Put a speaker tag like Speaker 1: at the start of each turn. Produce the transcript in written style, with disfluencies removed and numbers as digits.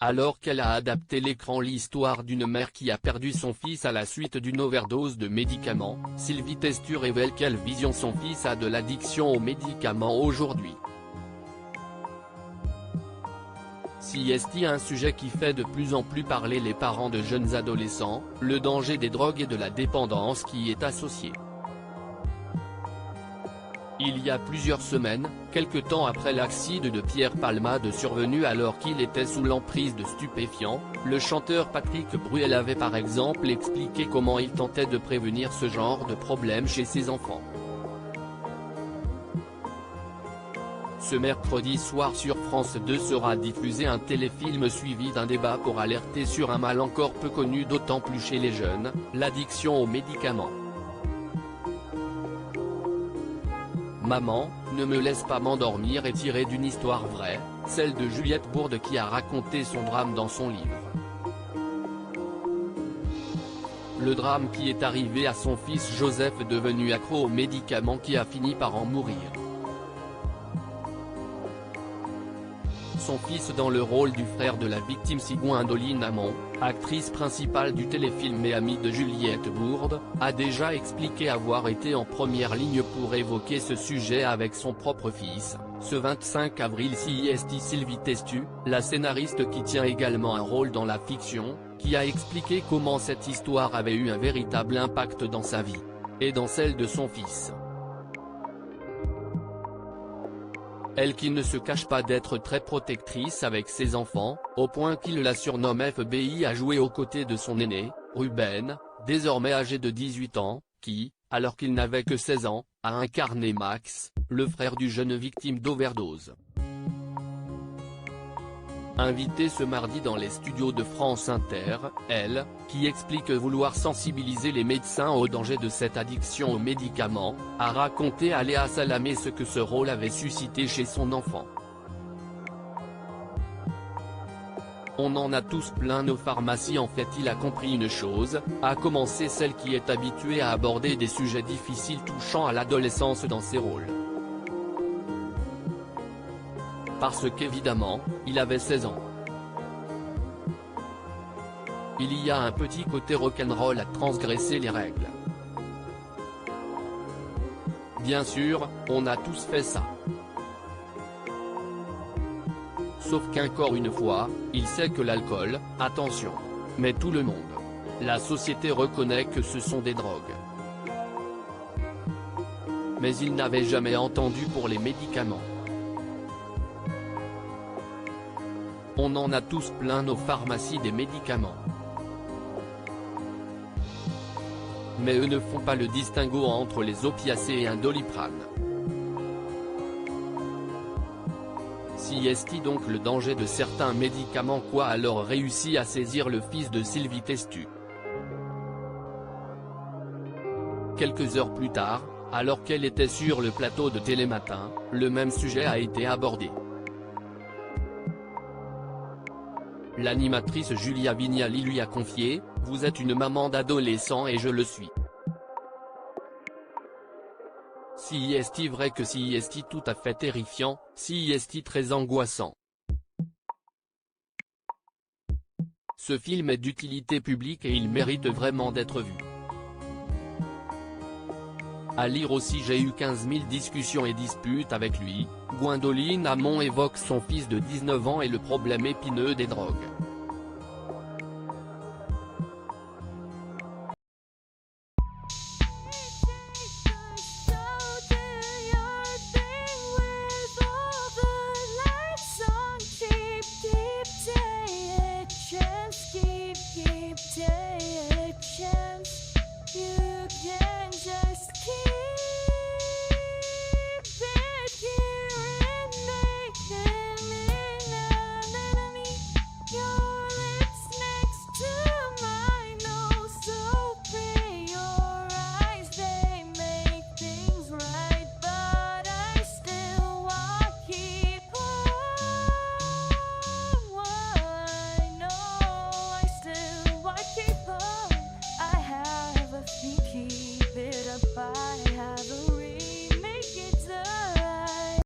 Speaker 1: Alors qu'elle a adapté l'écran l'histoire d'une mère qui a perdu son fils à la suite d'une overdose de médicaments, Sylvie Testu révèle quelle vision son fils a de l'addiction aux médicaments aujourd'hui. CST, un sujet qui fait de plus en plus parler les parents de jeunes adolescents, le danger des drogues et de la dépendance qui y est associé. Il y a plusieurs semaines, quelque temps après l'accident de Pierre Palmade survenu alors qu'il était sous l'emprise de stupéfiants, le chanteur Patrick Bruel avait par exemple expliqué comment il tentait de prévenir ce genre de problème chez ses enfants. Ce mercredi soir sur France 2 sera diffusé un téléfilm suivi d'un débat pour alerter sur un mal encore peu connu d'autant plus chez les jeunes, l'addiction aux médicaments. Maman, ne me laisse pas m'endormir est tiré d'une histoire vraie, celle de Juliette Bourde qui a raconté son drame dans son livre. Le drame qui est arrivé à son fils Joseph devenu accro aux médicaments qui a fini par en mourir. Son fils dans le rôle du frère de la victime Gwendoline Amon, actrice principale du téléfilm et amie de Juliette Bourde, a déjà expliqué avoir été en première ligne pour évoquer ce sujet avec son propre fils, ce 25 avril. CST Sylvie Testu, la scénariste qui tient également un rôle dans la fiction, qui a expliqué comment cette histoire avait eu un véritable impact dans sa vie, et dans celle de son fils. Elle qui ne se cache pas d'être très protectrice avec ses enfants, au point qu'il la surnomme FBI, a joué aux côtés de son aîné, Ruben, désormais âgé de 18 ans, qui, alors qu'il n'avait que 16 ans, a incarné Max, le frère du jeune victime d'overdose. Invitée ce mardi dans les studios de France Inter, elle, qui explique vouloir sensibiliser les médecins au danger de cette addiction aux médicaments, a raconté à Léa Salamé ce que ce rôle avait suscité chez son enfant. On en a tous plein nos pharmacies. En fait, il a compris une chose, à commencer celle qui est habituée à aborder des sujets difficiles touchant à l'adolescence dans ses rôles. Parce qu'évidemment, il avait 16 ans. Il y a un petit côté rock'n'roll à transgresser les règles. Bien sûr, on a tous fait ça. Sauf qu'encore une fois, il sait que l'alcool, attention. Mais tout le monde. La société reconnaît que ce sont des drogues. Mais il n'avait jamais entendu pour les médicaments. On en a tous plein nos pharmacies des médicaments. Mais eux ne font pas le distinguo entre les opiacés et un Doliprane. CST donc le danger de certains médicaments. Quoi alors réussit à saisir le fils de Sylvie Testu. Quelques heures plus tard, alors qu'elle était sur le plateau de Télématin, le même sujet a été abordé. L'animatrice Julia Vignali lui a confié « Vous êtes une maman d'adolescent et je le suis. CST vrai que CST tout à fait terrifiant, CST très angoissant. Ce film est d'utilité publique et il mérite vraiment d'être vu. À lire aussi j'ai eu 15 000 discussions et disputes avec lui ». Gwendoline Amon évoque son fils de 19 ans et le problème épineux des drogues.